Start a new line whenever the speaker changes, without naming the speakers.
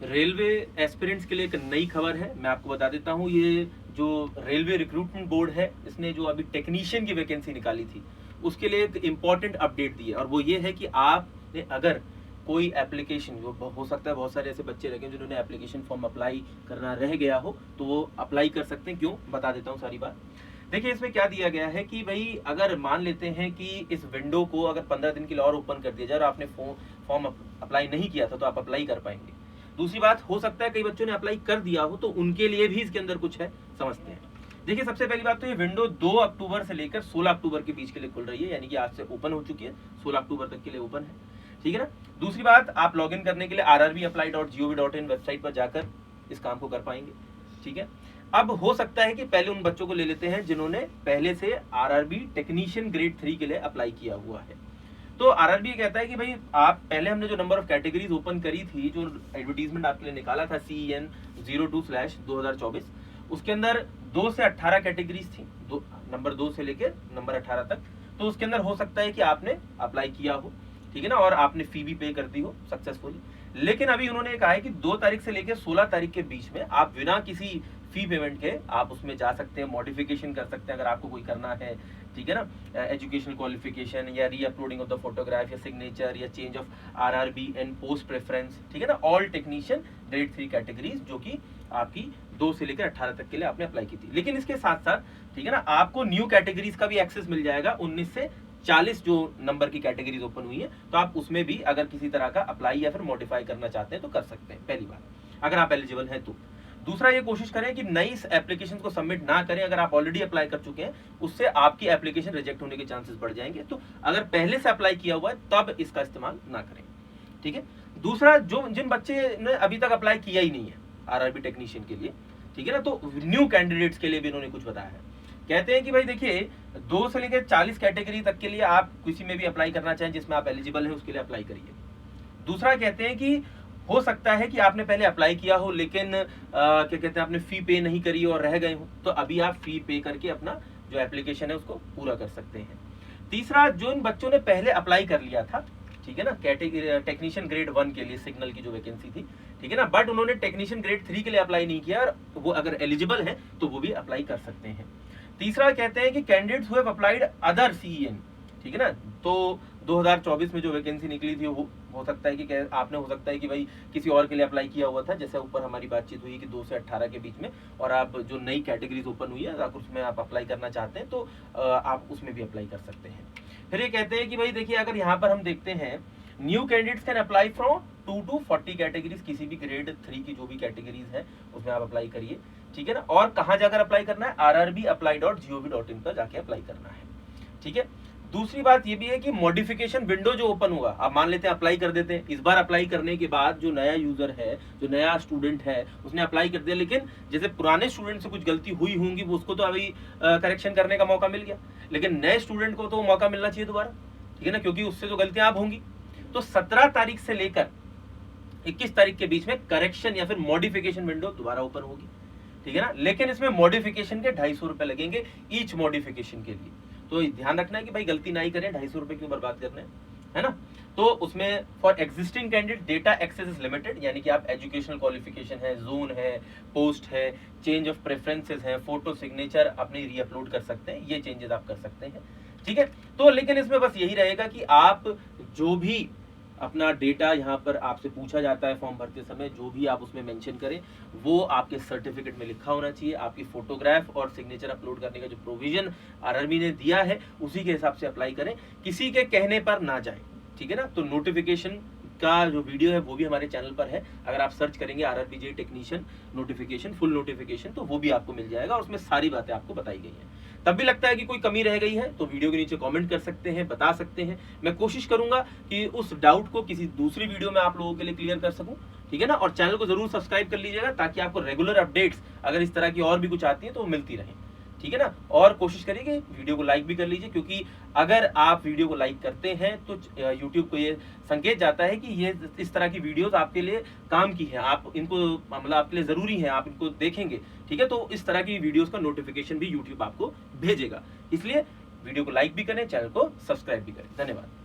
Railway aspirants के लिए एक नई खबर है, मैं आपको बता देता हूँ। ये जो रेलवे रिक्रूटमेंट बोर्ड है, इसने जो अभी टेक्नीशियन की वैकेंसी निकाली थी, उसके लिए एक इम्पॉर्टेंट अपडेट दी है। और वो ये है कि आपने अगर कोई एप्लीकेशन, जो हो सकता है बहुत सारे ऐसे बच्चे रहे जिन्होंने एप्लीकेशन फॉर्म अप्लाई करना रह गया हो, तो वो अप्लाई कर सकते हैं। क्यों, बता देता हूँ सारी बात। देखिए, इसमें क्या दिया गया है कि भाई अगर मान लेते हैं कि इस विंडो को अगर 15 दिन के लिए और ओपन कर दिया जाए और आपने फॉर्म अप्लाई नहीं किया था, तो आप अप्लाई कर पाएंगे। दूसरी बात, हो सकता है कई बच्चों ने अप्लाई कर दिया हो, तो उनके लिए भी इसके अंदर कुछ है, समझते हैं। देखिए, सबसे पहली बात तो ये विंडो 2 अक्टूबर से लेकर 16 अक्टूबर के बीच के लिए खुल रही है, यानी कि आज से ओपन हो चुकी है, 16 अक्टूबर तक के लिए ओपन है, ठीक है ना। दूसरी बात, आप लॉगिन करने के लिए rrbapply.gov.in वेबसाइट पर जाकर इस काम को कर पाएंगे, ठीक है। अब हो सकता है कि पहले उन बच्चों को ले लेते हैं जिन्होंने पहले से आरआरबी टेक्नीशियन ग्रेड 3 के लिए अप्लाई किया हुआ है। तो आरआरबी कहता है कि भाई आप पहले, हमने जो नंबर ऑफ कैटेगरीज ओपन करी थी, जो एडवर्टीजमेंट आपके लिए निकाला था CEN 02/2024, उसके अंदर 2 से 18 कैटेगरीज थी, नंबर 2 से लेकर नंबर 18 तक। तो उसके अंदर हो सकता है कि आपने अप्लाई किया हो, ठीक है ना, और आपने फी भी पे कर दी हो सक्सेसफुली। लेकिन अभी उन्होंने कहा है कि 2 तारीख से लेकर 16 तारीख के बीच में आप बिना किसी फी पेमेंट के आप उसमें जा सकते हैं, मॉडिफिकेशन कर सकते हैं अगर आपको कोई करना है, ठीक है ना, एजुकेशनल क्वालिफिकेशन या री अपलोडिंग ऑफ द फोटोग्राफ या सिग्नेचर या change of RRB and post preference, ठीक है ना, ऑल टेक्नीशियन ग्रेड 3 कैटेगरीज, जो कि आपकी 2 से लेकर 18 तक के लिए आपने अप्लाई की थी। लेकिन इसके साथ साथ, ठीक है ना, आपको न्यू कैटेगरीज का भी एक्सेस मिल जाएगा। 19 से 40 जो नंबर की कैटेगरीज ओपन हुई है, तो आप उसमें भी अगर किसी तरह का अप्लाई या फिर मॉडिफाई करना चाहते हैं तो कर सकते हैं, पहली बात, अगर आप एलिजिबल हैं तो। दूसरा, ये कोशिश करें कि नई एप्लीकेशन को सबमिट ना करें। अगर आप ऑलरेडी अप्लाई कर चुके हैं, उससे आपकी एप्लीकेशन रिजेक्ट होने के चांसेस बढ़ जाएंगे। तो अगर पहले से अप्लाई किया हुआ है, तब इसका इस्तेमाल ना करें, ठीक है। दूसरा, जिन बच्चे ने अभी तक अप्लाई किया ही नहीं है आरआरबी टेक्नीशियन के लिए, ठीक है ना, तो न्यू कैंडिडेट्स के लिए भी इन्होंने कुछ बताया है। कहते हैं कि भाई देखिए, 2 से लेकर 40 कैटेगरी तक के लिए आप किसी में भी अप्लाई करना चाहें जिसमें आप एलिजिबल हैं, उसके लिए अप्लाई करिए। दूसरा, कहते हैं कि हो सकता है कि आपने पहले अप्लाई किया हो, लेकिन क्या कहते हैं, आपने फी पे नहीं करी और रह गए हो, तो अभी आप फी पे करके अपना जो एप्लीकेशन है उसको पूरा कर सकते हैं। तीसरा, जो इन बच्चों ने पहले अप्लाई कर लिया था, ठीक है ना, कैटेगरी टेक्नीशियन ग्रेड 1 के लिए सिग्नल की जो वैकेंसी थी, ठीक है ना, बट उन्होंने टेक्नीशियन ग्रेड 3 के लिए अप्लाई नहीं किया, और वो अगर एलिजिबल है तो वो भी अप्लाई कर सकते हैं। तीसरा, कहते हैं कि candidates who have applied other CEN, ठीक है ना, तो 2024 में जो वैकेंसी निकली थी, वो हो सकता है कि आपने, हो सकता है कि भाई किसी और के लिए अप्लाई किया हुआ था, जैसे ऊपर हमारी बातचीत हुई कि 2 से 18 के बीच में, और आप जो नई कैटेगरीज ओपन हुई है, अगर उसमें आप अप्लाई करना चाहते हैं तो आप उसमें भी अप्लाई कर सकते हैं। फिर ये कहते हैं कि भाई देखिए, अगर यहाँ पर हम देखते हैं, new candidates can apply from 2 to 40 categories, किसी भी ग्रेड 3 की जो भी कैटेगरीज है उसमें आप अप्लाई करिए, ठीक है ना। और कहाँ जाकर अप्लाई करना है, rrbapply.gov.in पर जाके अप्लाई करना है, ठीक है। दूसरी बात ये भी है कि मॉडिफिकेशन विंडो जो ओपन हुआ, आप मान लेते हैं अप्लाई कर देते हैं, इस बार अप्लाई करने के बाद जो नया यूजर है, जो नया स्टूडेंट है, उसने अप्लाई कर दिया, लेकिन जैसे पुराने स्टूडेंट से कुछ गलती हुई होंगी, वो उसको तो अभी करेक्शन करने का मौका मिल गया, लेकिन नए स्टूडेंट को तो मौका मिलना चाहिए दोबारा, ठीक है ना, क्योंकि उससे जो गलतियां अब होंगी। तो 17 तारीख से लेकर 21 तारीख के बीच में करेक्शन या फिर मॉडिफिकेशन विंडो दोबारा ओपन होगी, ठीक है ना। लेकिन इसमें मॉडिफिकेशन के 250 रुपए लगेंगे ईच मॉडिफिकेशन के लिए। तो ध्यान रखना है कि भाई गलती ना ही करें, 250 रुपए क्यों बर्बाद करने, है ना। तो उसमें for existing candidate data access is limited, यानी कि आप एजुकेशनल क्वालिफिकेशन है, जोन है, पोस्ट है, चेंज ऑफ प्रेफरेंसेस है, फोटो सिग्नेचर अपनी री अपलोड कर सकते हैं, ये चेंजेस आप कर सकते हैं, ठीक है। तो लेकिन इसमें बस यही रहेगा कि आप जो भी अपना डेटा यहाँ पर आपसे पूछा जाता है फॉर्म भरते समय, जो भी आप उसमें मेंशन करें, वो आपके सर्टिफिकेट में लिखा होना चाहिए। आपकी फोटोग्राफ और सिग्नेचर अपलोड करने का जो प्रोविजन आरआरबी ने दिया है, उसी के हिसाब से अप्लाई करें, किसी के कहने पर ना जाए, ठीक है ना। तो नोटिफिकेशन का जो वीडियो है वो भी हमारे चैनल पर है, अगर आप सर्च करेंगे RRBJ technician notification, full notification, तो वो भी आपको मिल जाएगा, और उसमें सारी बातें आपको बताई गई हैं। तब भी लगता है कि कोई कमी रह गई है, तो वीडियो के नीचे कमेंट कर सकते हैं, बता सकते हैं। मैं कोशिश करूंगा कि उस डाउट को किसी दूसरी वीडियो में आप लोगों के लिए क्लियर कर सकूं, ठीक है ना। और चैनल को जरूर सब्सक्राइब कर लीजिएगा, ताकि आपको रेगुलर अपडेट्स अगर इस तरह की और भी कुछ आती है तो वो मिलती रहे, ठीक है ना। और कोशिश करिए कि वीडियो को लाइक भी कर लीजिए, क्योंकि अगर आप वीडियो को लाइक करते हैं तो YouTube को ये संकेत जाता है कि ये इस तरह की वीडियोस आपके लिए काम की है, आप इनको, मतलब आपके लिए जरूरी है, आप इनको देखेंगे, ठीक है। तो इस तरह की वीडियोस का नोटिफिकेशन भी YouTube आपको भेजेगा, इसलिए वीडियो को लाइक भी करें, चैनल को सब्सक्राइब भी करें। धन्यवाद।